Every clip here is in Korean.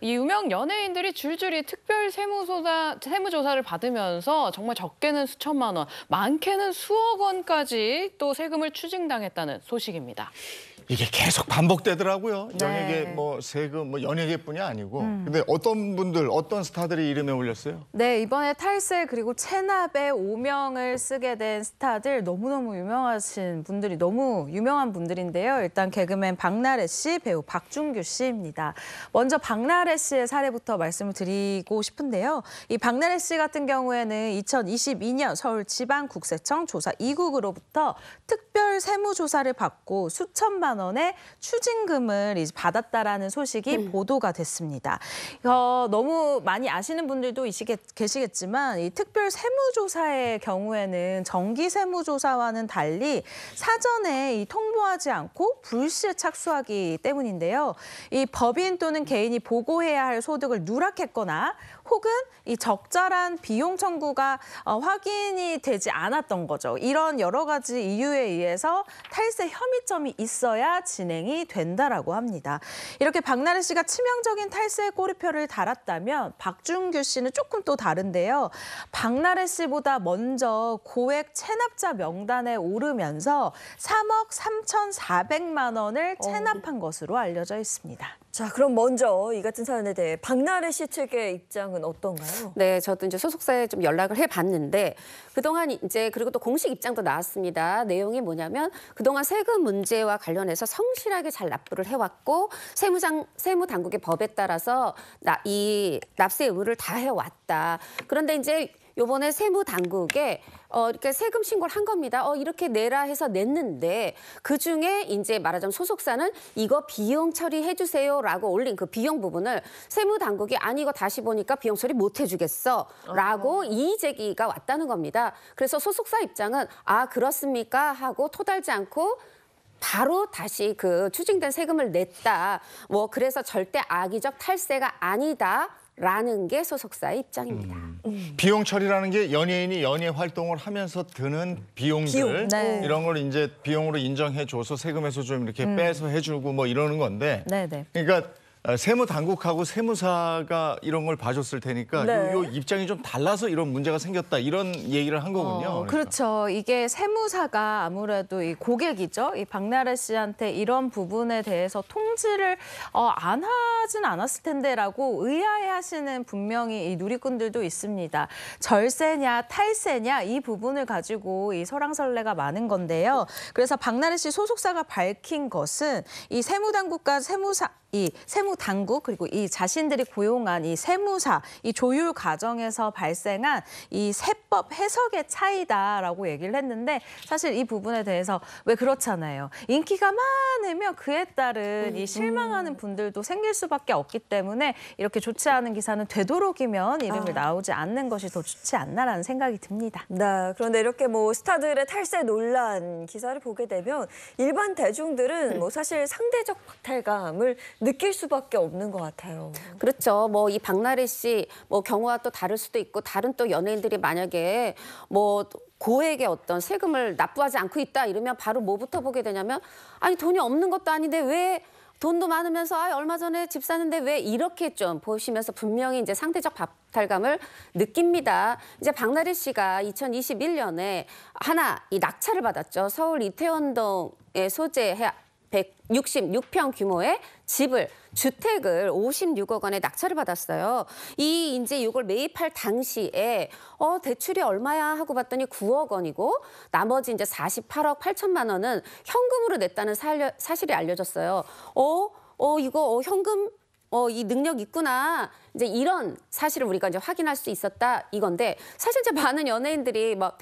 이 유명 연예인들이 줄줄이 특별 세무조사를 받으면서 정말 적게는 수천만 원, 많게는 수억 원까지 또 세금을 추징당했다는 소식입니다. 이게 계속 반복되더라고요. 네. 연예계 뭐 세금 뭐 연예계뿐이 아니고. 근데 어떤 분들, 어떤 스타들이 이름에 올렸어요? 네, 이번에 탈세 그리고 체납에 오명을 쓰게 된 스타들 너무너무 유명하신 분들이 너무 유명한 분들인데요. 일단 개그맨 박나래 씨, 배우 박준규 씨입니다. 먼저 박나래 씨의 사례부터 말씀을 드리고 싶은데요. 이 박나래 씨 같은 경우에는 2022년 서울지방국세청 조사 2국으로부터 특별 세무조사를 받고 수천만 원의 추징금을 이제 받았다라는 소식이 보도가 됐습니다. 너무 많이 아시는 분들도 계시겠지만 이 특별 세무조사의 경우에는 정기 세무조사와는 달리 사전에 이 통보하지 않고 불시에 착수하기 때문인데요. 이 법인 또는 개인이 보고해야 할 소득을 누락했거나 혹은 이 적절한 비용 청구가 확인이 되지 않았던 거죠. 이런 여러 가지 이유에 의해서 탈세 혐의점이 있어야 진행이 된다라고 합니다. 이렇게 박나래 씨가 치명적인 탈세 꼬리표를 달았다면 박준규 씨는 조금 또 다른데요. 박나래 씨보다 먼저 고액 체납자 명단에 오르면서 3억 3,400만 원을 체납한 것으로 알려져 있습니다. 자, 그럼 먼저 이 같은 사연에 대해 박나래 씨 측의 입장은 어떤가요? 네, 저도 이제 소속사에 좀 연락을 해봤는데 그동안 이제 그리고 또 공식 입장도 나왔습니다. 내용이 뭐냐면 그동안 세금 문제와 관련해서 성실하게 잘 납부를 해왔고 세무 당국의 법에 따라서 이 납세 의무를 다 해왔다. 그런데 이제 요번에 세무 당국에 이렇게 세금 신고를 한 겁니다. 이렇게 내라 해서 냈는데 그중에 이제 말하자면 소속사는 이거 비용 처리해 주세요라고 올린 그 비용 부분을 세무 당국이 아니 이거 다시 보니까 비용 처리 못 해주겠어라고 이의 제기가 왔다는 겁니다. 그래서 소속사 입장은 아 그렇습니까 하고 토달지 않고 바로 다시 그 추징된 세금을 냈다. 뭐 그래서 절대 악의적 탈세가 아니다. 라는 게 소속사의 입장입니다. 비용 처리라는 게 연예인이 연예 활동을 하면서 드는 비용들 네. 이런 걸 이제 비용으로 인정해줘서 세금에서 좀 이렇게 빼서 해주고 뭐 이러는 건데 네네. 그러니까 세무 당국하고 세무사가 이런 걸 봐줬을 테니까 네. 요 입장이 좀 달라서 이런 문제가 생겼다 이런 얘기를 한 거군요. 그러니까. 그렇죠. 이게 세무사가 아무래도 이 고객이죠. 이 박나래 씨한테 이런 부분에 대해서 통지를 안 하진 않았을 텐데라고 의아해하시는 분명히 이 누리꾼들도 있습니다. 절세냐 탈세냐 이 부분을 가지고 이 설왕설래가 많은 건데요. 그래서 박나래 씨 소속사가 밝힌 것은 이 세무당국과 이 세무당국 그리고 이 자신들이 고용한 이 세무사 이 조율 과정에서 발생한 이 세법 해석의 차이다라고 얘기를 했는데 사실 이 부분에 대해서 왜 그렇잖아요. 인기가 많으면 그에 따른 이 실망하는 분들도 생길 수밖에 없기 때문에 이렇게 좋지 않은 기사는 되도록이면 이름을 나오지 않는 것이 더 좋지 않나라는 생각이 듭니다. 네, 그런데 이렇게 뭐 스타들의 탈세 논란 기사를 보게 되면 일반 대중들은 뭐 사실 상대적 박탈감을 느낄 수밖에 없는 것 같아요. 그렇죠. 뭐 이 박나래 씨 뭐 경우와 또 다를 수도 있고 다른 또 연예인들이 만약에 뭐 고액의 어떤 세금을 납부하지 않고 있다 이러면 바로 뭐부터 보게 되냐면 아니 돈이 없는 것도 아닌데 왜 돈도 많으면서 얼마 전에 집 사는데 왜 이렇게 좀 보시면서 분명히 이제 상대적 박탈감을 느낍니다. 이제 박나래 씨가 2021년에 하나 이 낙찰을 받았죠. 서울 이태원동에 소재해 166평 규모의 주택을 56억 원에 낙찰을 받았어요. 이제 이걸 매입할 당시에 대출이 얼마야 하고 봤더니 9억 원이고 나머지 이제 48억 8천만 원은 현금으로 냈다는 사실이 알려졌어요. 이거 현금 이 능력 있구나. 이제 이런 사실을 우리가 이제 확인할 수 있었다 이건데 사실 이제 많은 연예인들이 막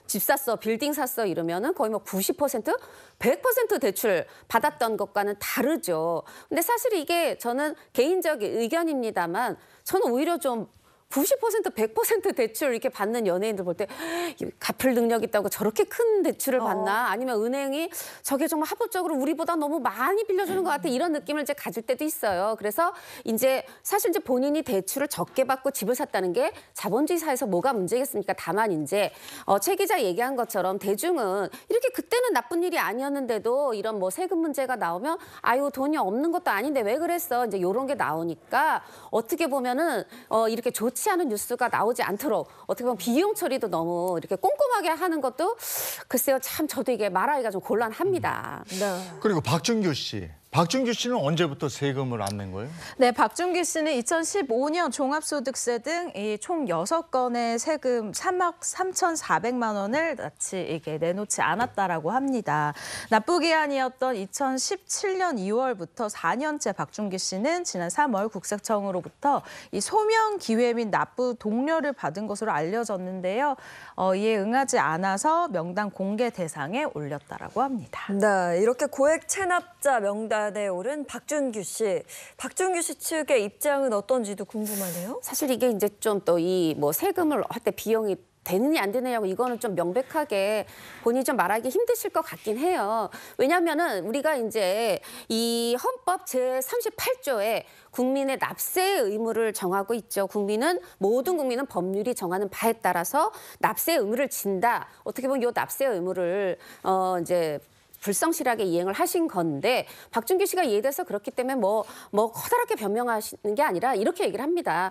집 샀어, 빌딩 샀어 이러면은 거의 뭐 90%, 100% 대출 받았던 것과는 다르죠. 근데 사실 이게 저는 개인적인 의견입니다만 저는 오히려 좀 90%, 100% 대출 이렇게 받는 연예인들 볼 때 갚을 능력 있다고 저렇게 큰 대출을 받나? 아니면 은행이 저게 정말 합법적으로 우리보다 너무 많이 빌려주는 것 같아 이런 느낌을 이제 가질 때도 있어요. 그래서 이제 사실 이제 본인이 대출을 적게 받고 집을 샀다는 게 자본주의 사회에서 뭐가 문제겠습니까? 다만 이제 최 기자 얘기한 것처럼 대중은 이렇게 그때는 나쁜 일이 아니었는데도 이런 뭐 세금 문제가 나오면 아유 돈이 없는 것도 아닌데 왜 그랬어? 이제 이런 게 나오니까 어떻게 보면은 이렇게 좋지 않은 뉴스가 나오지 않도록 어떻게 보면 비용 처리도 너무 이렇게 꼼꼼하게 하는 것도 글쎄요 참 저도 이게 말하기가 좀 곤란합니다. 네. 그리고 박준규 씨. 박준규 씨는 언제부터 세금을 안 낸 거예요? 네, 박준규 씨는 2015년 종합소득세 등 이 총 6건의 세금 3억 3,400만 원을 납치 이게 내놓지 않았다라고 합니다. 납부 기한이었던 2017년 2월부터 4년째 박준규 씨는 지난 3월 국세청으로부터 이 소명 기회 및 납부 독려를 받은 것으로 알려졌는데요. 이에 응하지 않아서 명단 공개 대상에 올렸다라고 합니다. 네, 이렇게 고액 체납자 명단에 오른 박준규 씨. 박준규 씨 측의 입장은 어떤지도 궁금하네요. 사실 이게 이제 좀 또 이 뭐 세금을 할 때 비용이 되느냐 안 되느냐고 이거는 좀 명백하게 본인이 좀 말하기 힘드실 것 같긴 해요. 왜냐하면은 우리가 이제 이 헌법 제38조에 국민의 납세의 의무를 정하고 있죠. 모든 국민은 법률이 정하는 바에 따라서 납세의 의무를 진다. 어떻게 보면 이 납세의 의무를 이제 불성실하게 이행을 하신 건데 박준규 씨가 이에 대해서 그렇기 때문에 뭐 커다랗게 변명하시는 게 아니라 이렇게 얘기를 합니다.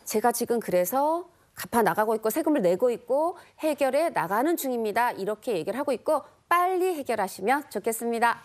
제가 지금 그래서 갚아 나가고 있고 세금을 내고 있고 해결해 나가는 중입니다. 이렇게 얘기를 하고 있고 빨리 해결하시면 좋겠습니다.